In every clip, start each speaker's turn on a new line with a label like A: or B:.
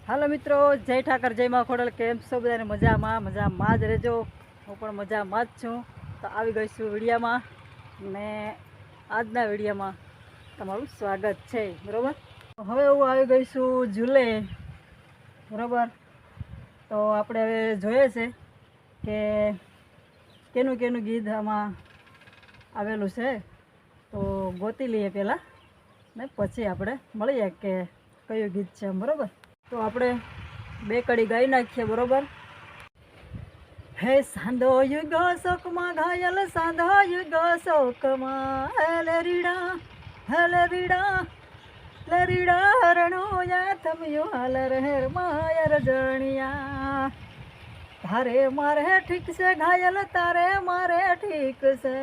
A: હાલો મિત્રો, જય ઠાકર, જય માં ખોડલ. કેમ છો બધાને? મજામાં જ રહેજો. હું પણ મજામાં જ છું. તો આવી ગઈ છું વિડીયામાં, ને આજના વિડીયામાં તમારું સ્વાગત છે. બરાબર, હવે હું આવી ગઈ છું ઝૂલે. બરાબર, તો આપણે હવે જોઈએ છે કે કેનું કેનું ગીત આમાં આવેલું છે. તો ગોતી લઈએ પહેલાં, ને પછી આપણે મળીએ કે કયું ગીત છે. બરાબર, તો આપણે બે કડી ગાઈ નાખીએ. બરોબર. હે સાંધો યુગો શોકમાં ઘાયલ, સાંધો યુગો શોકમાં, હેલે રીડા હરણો યા થમ્યો હાલ રહેર માયર જણિયા. તારે મારે ઠીક છે ઘાયલ, તારે મારે ઠીક છે,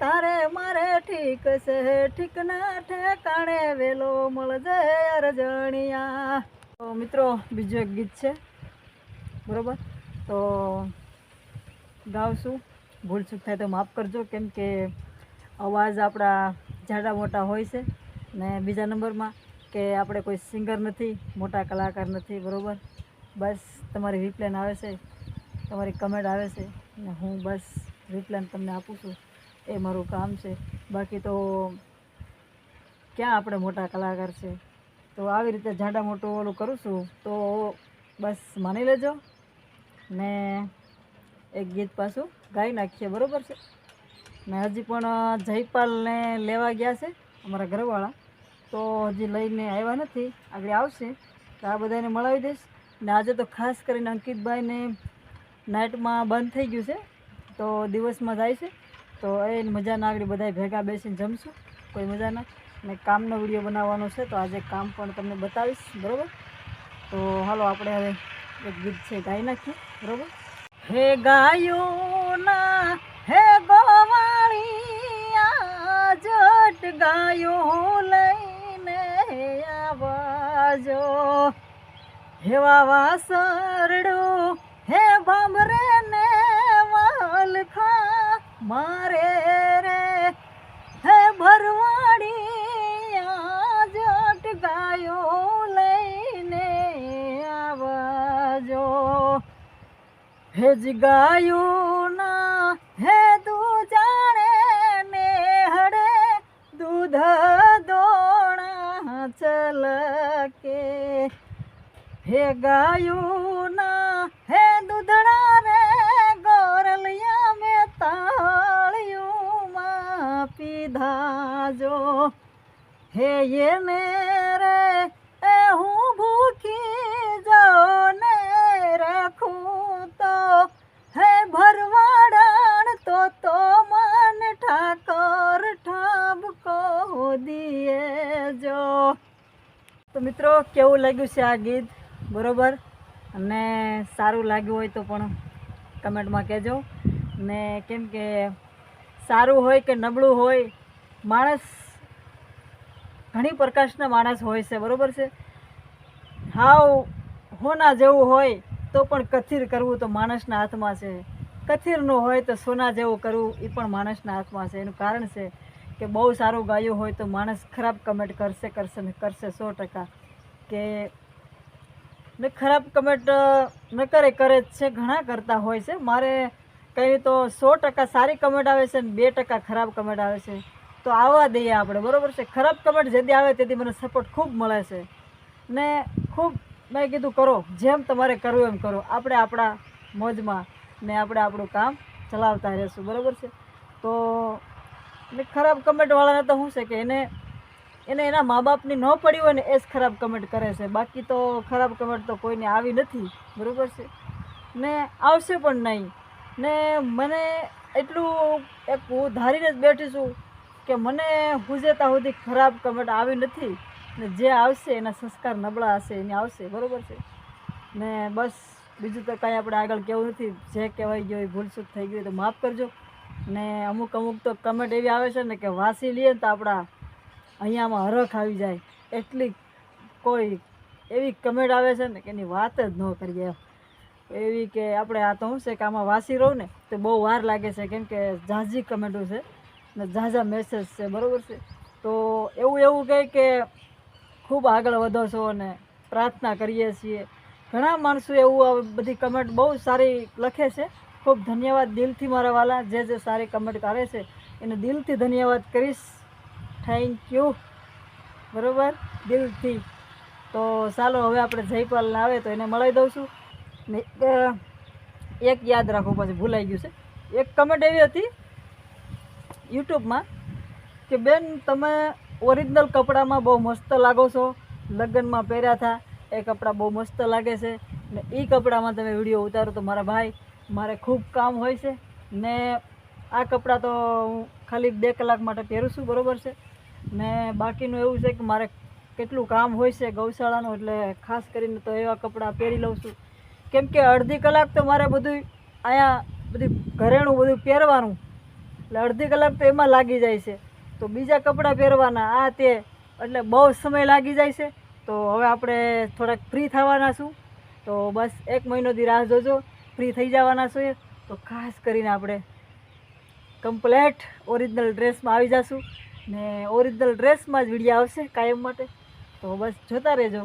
A: તારે મારે ઠીક છે, ઠીક ના ઠેકાણે વેલો મળજે અરજણિયા. તો મિત્રો, બીજું એક ગીત છે. બરાબર, તો ગાવશું. ભૂલ ચૂક થાય તો માફ કરજો, કેમ કે અવાજ આપણા જાડા મોટા હોય છે. ને બીજા નંબરમાં કે આપણે કોઈ સિંગર નથી, મોટા કલાકાર નથી. બરાબર, બસ તમારી રિપ્લાન આવે છે, તમારી કમેન્ટ આવે છે, ને હું બસ રિપ્લાન તમને આપું છું. એ મારું કામ છે. બાકી તો ક્યાં આપણે મોટા કલાકાર છે. તો આવી રીતે જાડા મોટું ઓલું કરું છું, તો બસ માની લેજો. ને એક ગીત પાછું ગાઈ નાખીએ. બરાબર છે. ને હજી પણ જયપાલને લેવા ગયા છે અમારા ઘરવાળા, તો હજી લઈને આવ્યા નથી. આગળ આવશે તો આ બધાને મળાવી દઈશ. ને આજે તો ખાસ કરીને અંકિતભાઈને નાઇટમાં બંધ થઈ ગયું છે, તો દિવસમાં જાય છે. તો એ મજાના આગળ બધા ભેગા બેસીને જમશું, કોઈ મજાના. ને કામનો વિડીયો બનાવવાનો છે, તો આજે કામ પણ તમને બતાવીશ. બરાબર, તો હાલો આપણે હવે એક ગીત છે ગાઈ નાખીએ. બરાબર. હે ગાયોના હે ગોવાળિયા, જટ ગાયો લઈને આવજો. હેવા વાસરડો હે ભાંભરે ને વાલખા મારે રે, હે ભરવાડિયા, જટ ગાયો લઈને આવજો. હે ગાયોના હે દૂજાણે ને હડે, દૂધ દોણા ચલકે. હે ગાયોના હે દૂધડા રે, ગોરલિયા મેં તાળિયુંમાં પીધા જો. હે એને રે એ હું ભૂખી જાઉં ને રાખું તો, હે ભરવાડણ તો મન ઠાકોર ઠાબકો દીએ જો. તો મિત્રો, કેવું લાગ્યું છે આ ગીત? બરાબર, અને સારું લાગ્યું હોય તો પણ કમેન્ટમાં કહેજો. ને કેમ કે સારું હોય કે નબળું હોય, માણસ ઘણી પ્રકારના માણસ હોય છે. બરાબર છે. હાવ હોના જેવું હોય તો પણ કથિર કરવું તો માણસના હાથમાં છે. કથિર ન હોય તો સોના જેવું કરવું એ પણ માણસના હાથમાં છે. એનું કારણ છે કે બહુ સારું ગાયું હોય તો માણસ ખરાબ કમેન્ટ કરશે ને કરશે 100%. કે ને ખરાબ કમેન્ટ ન કરે જ છે, ઘણા કરતા હોય છે. મારે કંઈ તો 100% સારી કમેન્ટ આવે છે ને 2% ખરાબ કમેન્ટ આવે છે. તો આવવા દઈએ આપણે. બરાબર છે. ખરાબ કમેન્ટ જેથી આવે તેથી મને સપોર્ટ ખૂબ મળે છે. ને ખૂબ મેં કીધું કરો, જેમ તમારે કરવું એમ કરો. આપણે આપણા મોજમાં ને આપણે આપણું કામ ચલાવતા રહેશું. બરાબર છે. તો ને ખરાબ કમેન્ટવાળાને તો શું છે કે એને એના મા બાપની ન પડી હોય ને એ જ ખરાબ કમેન્ટ કરે છે. બાકી તો ખરાબ કમેન્ટ તો કોઈને આવી નથી. બરાબર છે. ને આવશે પણ નહીં. ને મને એટલું એક હું ધારીને જ બેઠી છું કે મને હુજેતા સુધી ખરાબ કમેન્ટ આવી નથી. ને જે આવશે એના સંસ્કાર નબળા હશે, એને આવશે. બરાબર છે. ને બસ બીજું તો કાંઈ આપણે આગળ કહેવું નથી. જે કહેવાય ગયો એ ભૂલચૂક થઈ ગઈ તો માફ કરજો. ને અમુક તો કમેન્ટ એવી આવે છે ને કે વાંચી લઈએ ને તો આપણા અહીંયામાં હરખ આવી જાય. એટલી કોઈ એવી કમેન્ટ આવે છે ને કે એની વાત જ ન કરીએ. એવી કે આપણે આ તો શું છે કે આમાં વાંચી રહું ને તો બહુ વાર લાગે છે, કેમ કે ઝાઝી કમેન્ટો છે ને ઝાઝા મેસેજ છે. બરાબર છે. તો એવું કહે કે ખૂબ આગળ વધો છો અને પ્રાર્થના કરીએ છીએ. ઘણા માણસો એવું બધી કમેન્ટ બહુ સારી લખે છે. ખૂબ ધન્યવાદ દિલથી મારા વાલા, જે સારી કમેન્ટ કરે છે એને દિલથી ધન્યવાદ કરીશ. થેન્ક યુ, બરાબર, દિલથી. તો ચાલો હવે આપણે જયપાલને આવે તો એને મળી દઉં છું ને. એક યાદ રાખો, પછી ભૂલાઈ ગયું છે. એક કમેન્ટ એવી હતી યુટ્યુબમાં કે બેન તમે ઓરિજિનલ કપડામાં બહુ મસ્ત લાગો છો, લગ્નમાં પહેર્યા હતા એ કપડાં બહુ મસ્ત લાગે છે ને એ કપડામાં તમે વિડીયો ઉતારો. તો મારા ભાઈ, મારે ખૂબ કામ હોય છે ને આ કપડાં તો હું ખાલી 2 કલાક માટે પહેરું છું, બરાબર છે ને. બાકીનું એવું છે કે મારે કેટલું કામ હોય છે ગૌશાળાનું, એટલે ખાસ કરીને તો એવા કપડાં પહેરી લઉં છું. કેમ કે અડધી કલાક તો મારે બધું અહીંયા બધું ઘરેણું બધું પહેરવાનું, એટલે અડધી કલાક તો એમાં લાગી જાય છે. તો બીજા કપડાં પહેરવાના આ તે, એટલે બહુ સમય લાગી જાય છે. તો હવે આપણે થોડાક ફ્રી થવાના છું, તો બસ 1 મહિનોથી રાહ જોજો, ફ્રી થઈ જવાના છીએ. તો ખાસ કરીને આપણે કમ્પ્લેટ ઓરિજિનલ ડ્રેસમાં આવી જશું ને ઓરિજિનલ ડ્રેસમાં જ વિડીયો આવશે કાયમ માટે. તો બસ જોતા રહેજો,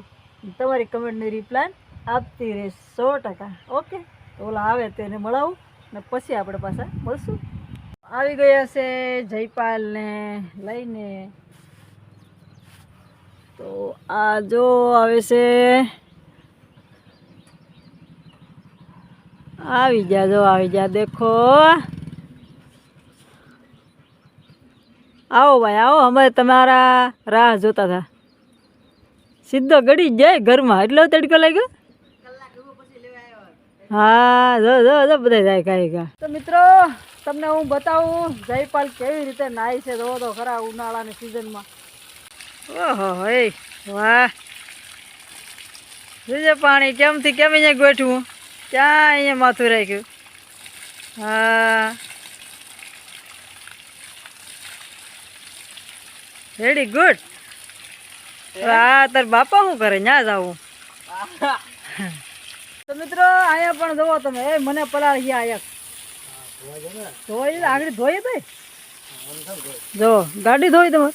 A: તમારી કમેન્ટની રિપ્લાય આપતી રહીશ 100%. ઓકે, તો ઓલા આવે તેને મળાવું ને પછી આપણે પાછા મળશું. આવી ગયા છે જયપાલને લઈને. તો આ જો આવે છે, આવી જા, જો આવી જા, દેખો. આવો ભાઈ આવો, અમે તમારા રાહ જોતા હતા. સીધો ગળી જાય ઘરમાં, એટલો તડકો લાગ્યો. હા, જો જો જો બધા જાય કાંઈ કા. તો મિત્રો તમને હું બતાવું જયપાલ કેવી રીતે નાય છે. જો તો ખરા ઉનાળાની સિઝનમાં. ઓહો હે, વાહ, જોજે પાણી કેમથી કેમ અહીંયા ગોઠવું, ક્યાં અહીંયા માથું રાખ્યું. હા, વેરી ગુડ. હા, તાર બાપા શું કરે, ત્યાં જાવું. તો મિત્રો અહીંયા પણ જોવો તમે, એ મને પલાળ ગયા અહીંયા ધોઈ આગળ ધોઈ ભાઈ. જો ગાડી ધોઈ તમે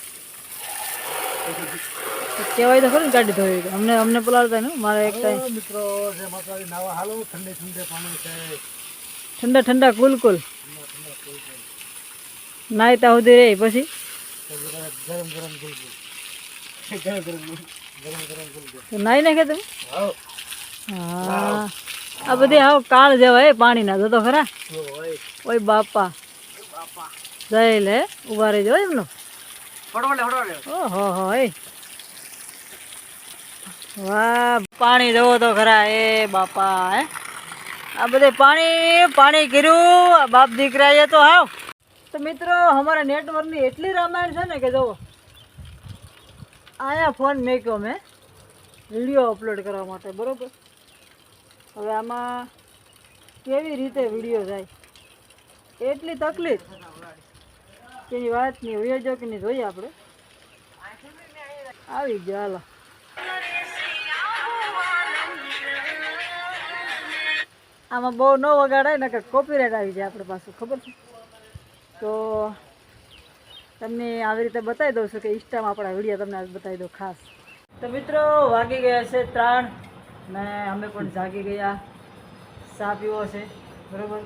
A: કહેવાય તો ખરું ને, ગાડી ધોઈ અમને પલાળતા ને. મારે એક ટાઈમ મિત્રો ઠંડા ઠંડા કુલ નાયતા સુધી રે, પછી નાઈ નાખે તમે. હા, આ બધી આવ કાળ જેવા પાણી ના તો ખરા. ઓય બાપા, જઈ લે ઉભા રહી જાવ એમનો. ઓહો હો, વાહ, પાણી જવો તો ખરા. એ બાપા, હે આ બધે પાણી કર્યું બાપ દીકરા એ તો. હાવ તો મિત્રો અમારા નેટવર્કની એટલી રામાયણ છે ને કે જુઓ, અહીંયા ફોન મેક્યો મેં વિડીયો અપલોડ કરવા માટે, બરાબર. હવે આમાં કેવી રીતે વિડીયો જાય, એટલી તકલીફ કે એની વાત નહીં. હોય જો કે નહીં જોઈએ આપણે. આવી ગયો, હાલો. આમાં બહુ ન વગાડાય ને કે કોપીરાઇટ આવી જાય આપણે પાછું, ખબર છે. તો તમને આવી રીતે બતાવી દઉં છું કે ઇન્સ્ટામાં આપણા વિડીયો તમને બતાવી દઉં ખાસ. તો મિત્રો વાગી ગયા છે 3 ને અમે પણ જાગી ગયા. ચા પીવો છે, બરાબર.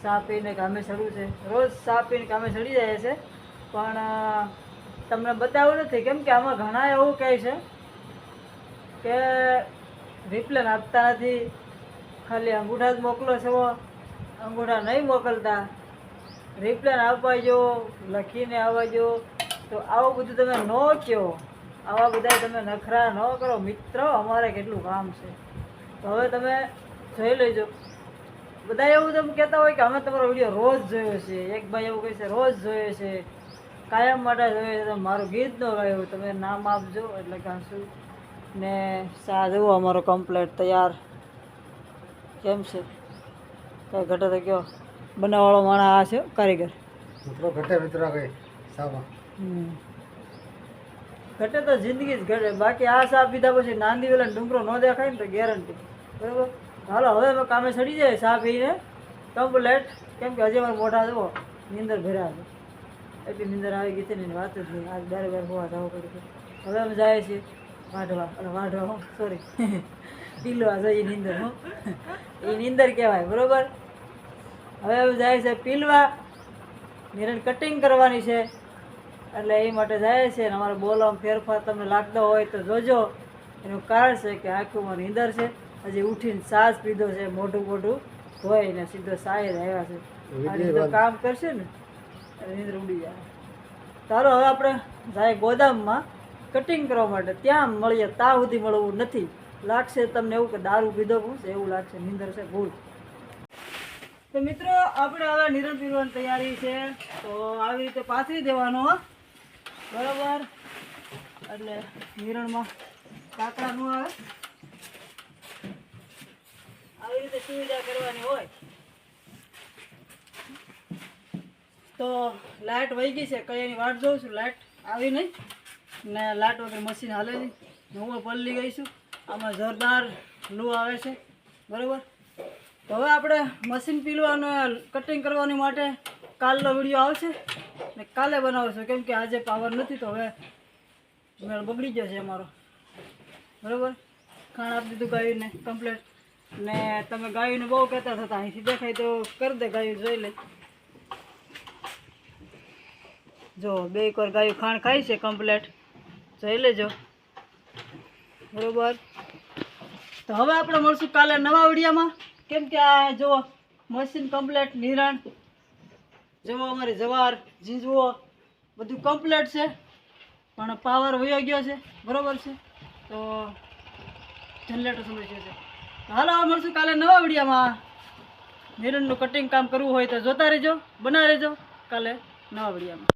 A: ચા પીને કામે ચડવું છે. રોજ ચા પીને કામે ચડી જાય છે, પણ તમને બતાવ્યું નથી. કેમ કે આમાં ઘણા એવું કહે છે કે રિપ્લાય આપતા નથી, ખાલી અંગૂઠા જ મોકલો છો, અંગૂઠા નહીં મોકલતા, રિપ્લાય આપવાજો, લખીને આવવાજો. તો આવું બધું તમે ન કહો, આવા બધા તમે નખરા ન કરો મિત્રો. અમારે કેટલું કામ છે. તો હવે તમે જોઈ લેજો. બધા એવું તમે કહેતા હોય કે અમે તમારો વિડીયો રોજ જોયો છે. એક ભાઈ એવું કહે છે રોજ જોયો છે, કાયમ માટે જોઈએ છે. મારું ગીત ન ગાયું, તમે નામ આપજો એટલે ગાશું. ને ચા જુઓ અમારો કમ્પ્લેટ તૈયાર. કેમ છે, કઈ ઘટે તો કયો. બનાવવાળો માણસ આ છે, કારીગર. ઘટે તો જિંદગી જ ઘટે. બાકી આ ચા પીધા પછી નાંદી વેલા ડુંગરો ન દેખાય ને તો ગેરંટી, બરાબર. હાલો હવે અમે કામે ચડી જાય ચા પીને કમ્પ્લેટ. કેમ કે હજી અમારે મોઢા જુઓ નીંદર ભર્યા છે, એટલી નીંદર આવી ગઈ છે ને વાત જ નહીં. આજ 12 હોવા જવું પડે. હવે અમે જાય છીએ વાઢવા સોરી પીલવા જોઈએ નીંદર હો એ નીંદર કહેવાય બરોબર. હવે જાય છે પીલવા, નિરણ કટિંગ કરવાની છે એટલે એ માટે જાય છે. અને અમારે બોલવામાં ફેરફાર તમને લાગતો હોય તો જોજો. એનું કારણ છે કે આંખોમાં નીંદર છે, હજી ઉઠીને સાસ પીધો છે, મોઢું ધોઈને સીધો સાય આવ્યા છે. આ રીતે કામ કરશે ને એટલે નીંદર ઉડી જાય. ચાલો હવે આપણે જાય ગોદામમાં કટિંગ કરવા માટે. ત્યાં મળીએ, ત્યાં સુધી મળવું નથી. લાગશે તમને એવું કે દારૂ પીધો છે એવું લાગશે, નીંદર છે ભૂલ. તો મિત્રો આપણે હવે નિરણ પીવાની તૈયારી છે. તો આવી રીતે પાથરી દેવાનો બરાબર, એટલે નિરણમાં કાકડા ન આવે. આવી રીતે સુવિધા કરવાની હોય. તો લાઇટ વહી ગઈ છે, કઈ એની વાટ જોઉં છું. લાઇટ આવી નહીં ને લાઇટ વગર મશીન હાલે નહીં. હું પલળી ગઈ છું. આમાં જોરદાર લૂ આવે છે બરાબર. તો હવે આપણે મશીન પીલવાનું કટિંગ કરવાની માટે કાલનો વિડીયો આવશે ને કાલે બનાવશું, કેમ કે આજે પાવર નથી. તો હવે મેળ બગડી ગયો છે અમારો બરાબર. ખાણ આપી દીધું ગાયુંને કમ્પ્લેટ. ને તમે ગાયુંને બહુ કહેતા હતા, અહીંથી દેખાય તો કરી દે, ગાયું જોઈ લે. જો 2 એકવાર ગાયું ખાણ ખાય છે કમ્પ્લેટ, જોઈ લેજો બરાબર. તો હવે આપણે મળશું કાલે નવા વિડીયોમાં. કેમ કે આ જો મશીન કમ્પ્લેટ, નિરણ જુઓ, અમારી જવાર ઝીંઝવો બધું કમ્પ્લેટ છે, પણ પાવર વયો ગયો છે બરાબર છે. તો જનરેટર સમસ્યા છે. હાલો મળશું કાલે નવા વિડીયોમાં. નિરણનું કટિંગ કામ કરવું હોય તો જોતા રહેજો, બના રહેજો કાલે નવા વિડીયોમાં.